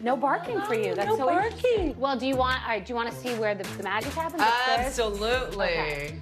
No barking for you. That's no so barking. interesting. Well, do you want to see where the magic happens upstairs? Absolutely. Okay.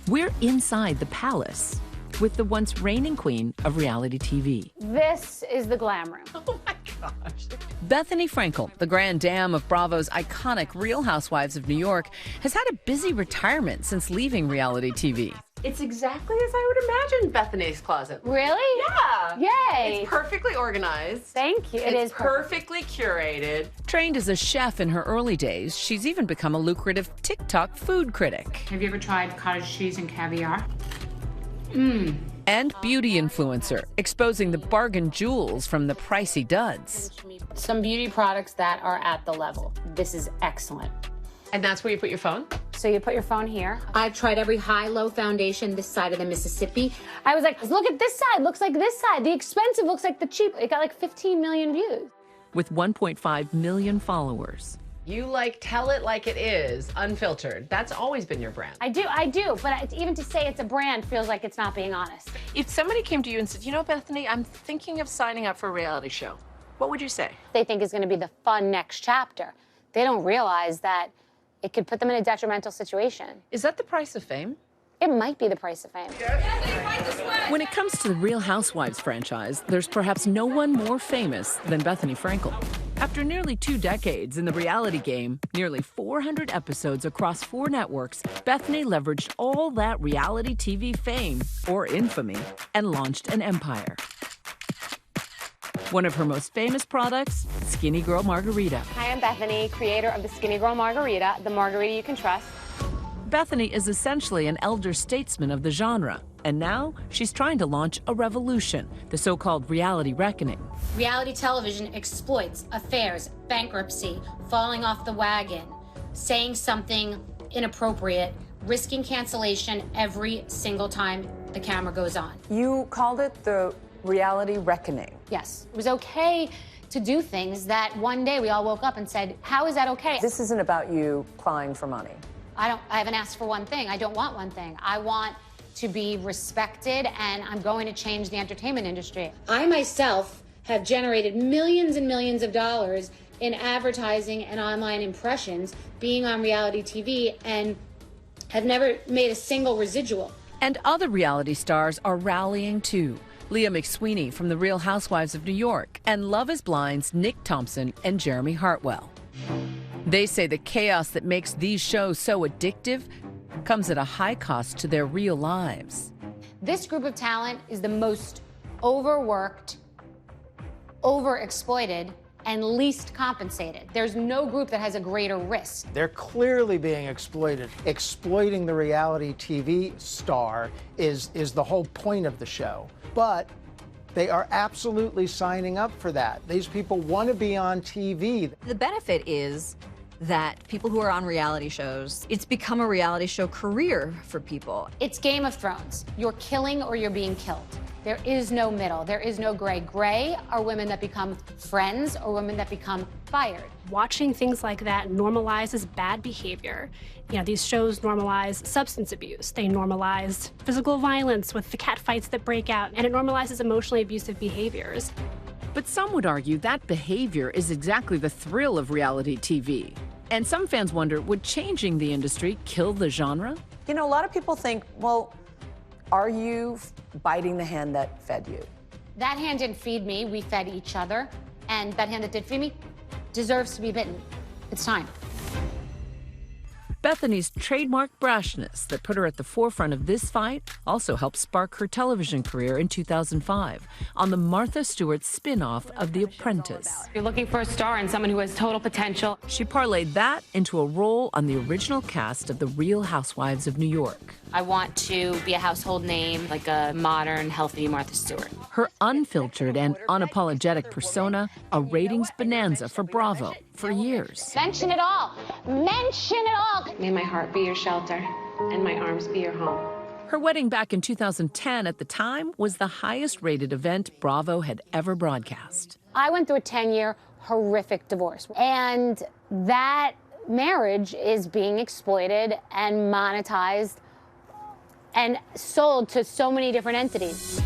We're inside the palace with the once reigning queen of reality TV. This is the glam room. Oh my gosh. Bethenny Frankel, the grand dame of Bravo's iconic Real Housewives of New York, has had a busy retirement since leaving reality TV. It's exactly as I would imagine Bethany's closet. Really? Yeah. Yay. It's perfectly organized. Thank you. It's perfectly curated. Trained as a chef in her early days, she's even become a lucrative TikTok food critic. Have you ever tried cottage cheese and caviar? And beauty influencer, exposing the bargain jewels from the pricey duds. Some beauty products that are at the level. This is excellent. And that's where you put your phone? So you put your phone here. I've tried every high-low foundation this side of the Mississippi. I was like, look at this side, looks like this side. The expensive looks like the cheap. It got like 15 million views. With 1.5 million followers. You tell it like it is, unfiltered. That's always been your brand. I do, but even to say it's a brand feels like it's not being honest. If somebody came to you and said, you know, Bethenny, I'm thinking of signing up for a reality show, what would you say? They think is going to be the fun next chapter. They don't realize that it could put them in a detrimental situation. Is that the price of fame? It might be the price of fame. When it comes to the Real Housewives franchise, there's perhaps no one more famous than Bethenny Frankel. After nearly 2 decades in the reality game, nearly 400 episodes across 4 networks, Bethenny leveraged all that reality TV fame, or infamy, and launched an empire. One of her most famous products, Skinny Girl Margarita. Hi, I'm Bethenny, creator of the Skinny Girl Margarita, the margarita you can trust. Bethenny is essentially an elder statesman of the genre, and now she's trying to launch a revolution, the so-called reality reckoning. Reality television exploits affairs, bankruptcy, falling off the wagon, saying something inappropriate, risking cancellation every single time the camera goes on. You called it the reality reckoning. Yes, it was okay to do things that one day we all woke up and said, how is that okay? This isn't about you crying for money. I haven't asked for one thing. I don't want one thing. I want to be respected, and I'm going to change the entertainment industry. I myself have generated millions and millions of dollars in advertising and online impressions being on reality TV and have never made a single residual. And other reality stars are rallying too. Leah McSweeney from The Real Housewives of New York, and Love is Blind's Nick Thompson and Jeremy Hartwell. They say the chaos that makes these shows so addictive comes at a high cost to their real lives. This group of talent is the most overworked, overexploited, and least compensated. There's no group that has a greater risk. They're clearly being exploited. Exploiting the reality TV star is the whole point of the show. But they are absolutely signing up for that. These people want to be on TV. The benefit is that people who are on reality shows, it's become a reality show career for people. It's Game of Thrones. You're killing or you're being killed. There is no middle. There is no gray. Gray are women that become friends or women that become fired. Watching things like that normalizes bad behavior. You know, these shows normalize substance abuse. They normalize physical violence with the cat fights that break out, and it normalizes emotionally abusive behaviors. But some would argue that behavior is exactly the thrill of reality TV. And some fans wonder, would changing the industry kill the genre? You know, a lot of people think, well, are you biting the hand that fed you? That hand didn't feed me. We fed each other. And that hand that did feed me deserves to be bitten. It's time. Bethenny's trademark brashness that put her at the forefront of this fight also helped spark her television career in 2005 on the Martha Stewart spin-off of The Apprentice. You're looking for a star and someone who has total potential. She parlayed that into a role on the original cast of The Real Housewives of New York. I want to be a household name, like a modern, healthy Martha Stewart. Her unfiltered and unapologetic persona, a ratings bonanza for Bravo for years. Mention it all. Mention it all. May my heart be your shelter and my arms be your home. Her wedding back in 2010 at the time was the highest rated event Bravo had ever broadcast. I went through a 10-year horrific divorce, and that marriage is being exploited and monetized and sold to so many different entities.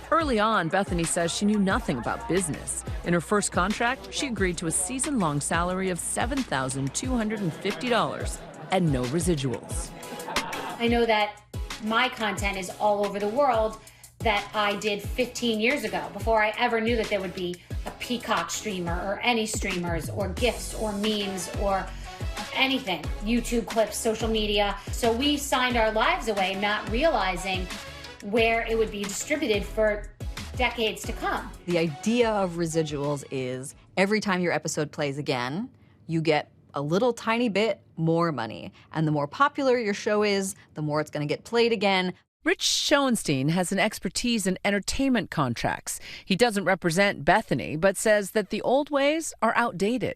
Early on, Bethenny says she knew nothing about business. In her first contract, she agreed to a season-long salary of $7,250 and no residuals. I know that my content is all over the world that I did 15 years ago, before I ever knew that there would be a Peacock streamer or any streamers or GIFs or memes or anything, YouTube clips, social media. So we signed our lives away, not realizing where it would be distributed for decades to come. The idea of residuals is every time your episode plays again, you get a little tiny bit more money. And the more popular your show is, the more it's going to get played again. Rich Schoenstein has an expertise in entertainment contracts. He doesn't represent Bethenny, but says that the old ways are outdated.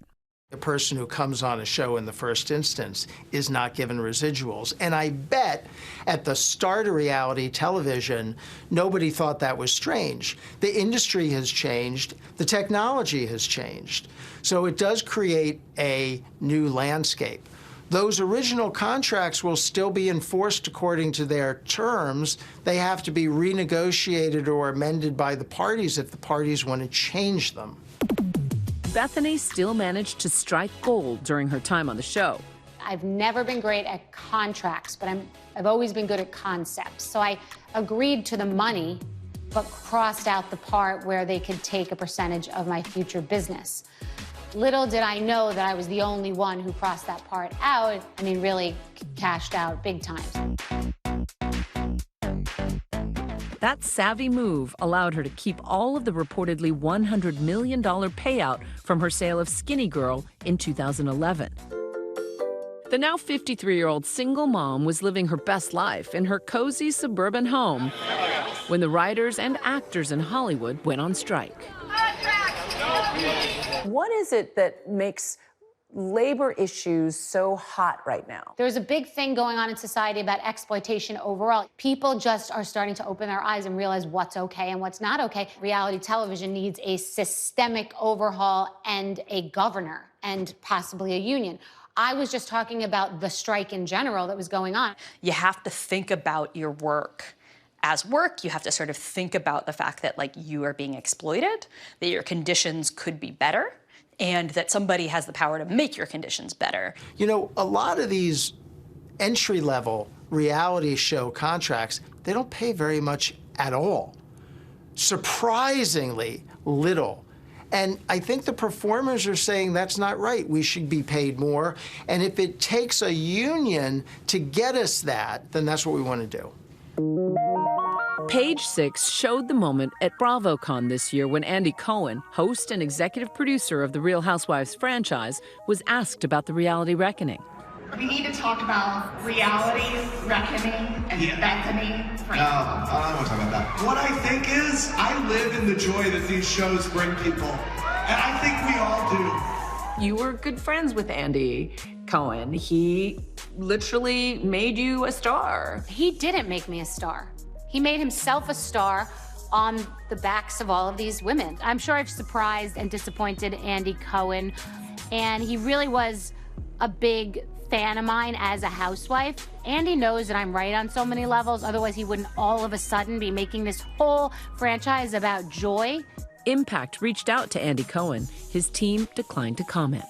The person who comes on a show in the first instance is not given residuals. And I bet at the start of reality television, nobody thought that was strange. The industry has changed. The technology has changed. So it does create a new landscape. Those original contracts will still be enforced according to their terms. They have to be renegotiated or amended by the parties if the parties want to change them. Bethenny still managed to strike gold during her time on the show. I've never been great at contracts, but I've always been good at concepts. So I agreed to the money, but crossed out the part where they could take a percentage of my future business. Little did I know that I was the only one who crossed that part out. I mean, really cashed out big time. That savvy move allowed her to keep all of the reportedly $100 million payout from her sale of Skinny Girl in 2011. The now 53-year-old single mom was living her best life in her cozy suburban home when the writers and actors in Hollywood went on strike. What is it that makes labor issues so hot right now? There's a big thing going on in society about exploitation overall. People just are starting to open their eyes and realize what's okay and what's not okay. Reality television needs a systemic overhaul and a governor and possibly a union. I was just talking about the strike in general that was going on. You have to think about your work as work. You have to sort of think about the fact that, like, you are being exploited, that your conditions could be better, and that somebody has the power to make your conditions better. You know, a lot of these entry-level reality show contracts, they don't pay very much at all. Surprisingly little. And I think the performers are saying that's not right. We should be paid more. And if it takes a union to get us that, then that's what we want to do. Page Six showed the moment at BravoCon this year when Andy Cohen, host and executive producer of the Real Housewives franchise, was asked about the reality reckoning. We need to talk about reality reckoning and Bethenny Frankel. No, I don't want to talk about that. What I think is, I live in the joy that these shows bring people, and I think we all do. You were good friends with Andy Cohen. He literally made you a star. He didn't make me a star. He made himself a star on the backs of all of these women. I'm sure I've surprised and disappointed Andy Cohen, and he really was a big fan of mine as a housewife. Andy knows that I'm right on so many levels, otherwise he wouldn't all of a sudden be making this whole franchise about joy. Impact reached out to Andy Cohen. His team declined to comment.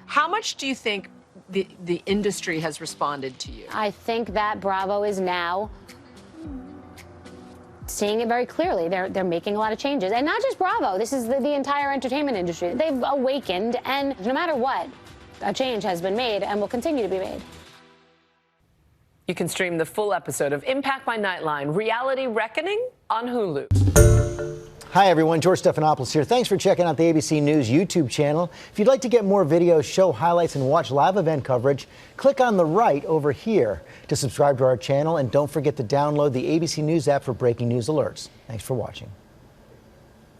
How much do you think the industry has responded to you? I think that Bravo is now seeing it very clearly. They're making a lot of changes. And not just Bravo, this is the entire entertainment industry. They've awakened, and no matter what, a change has been made and will continue to be made. You can stream the full episode of Impact by Nightline, Reality Reckoning on Hulu. Hi, everyone. George Stephanopoulos here. Thanks for checking out the ABC News YouTube channel. If you'd like to get more videos, show highlights, and watch live event coverage, click on the right over here to subscribe to our channel. And don't forget to download the ABC News app for breaking news alerts. Thanks for watching.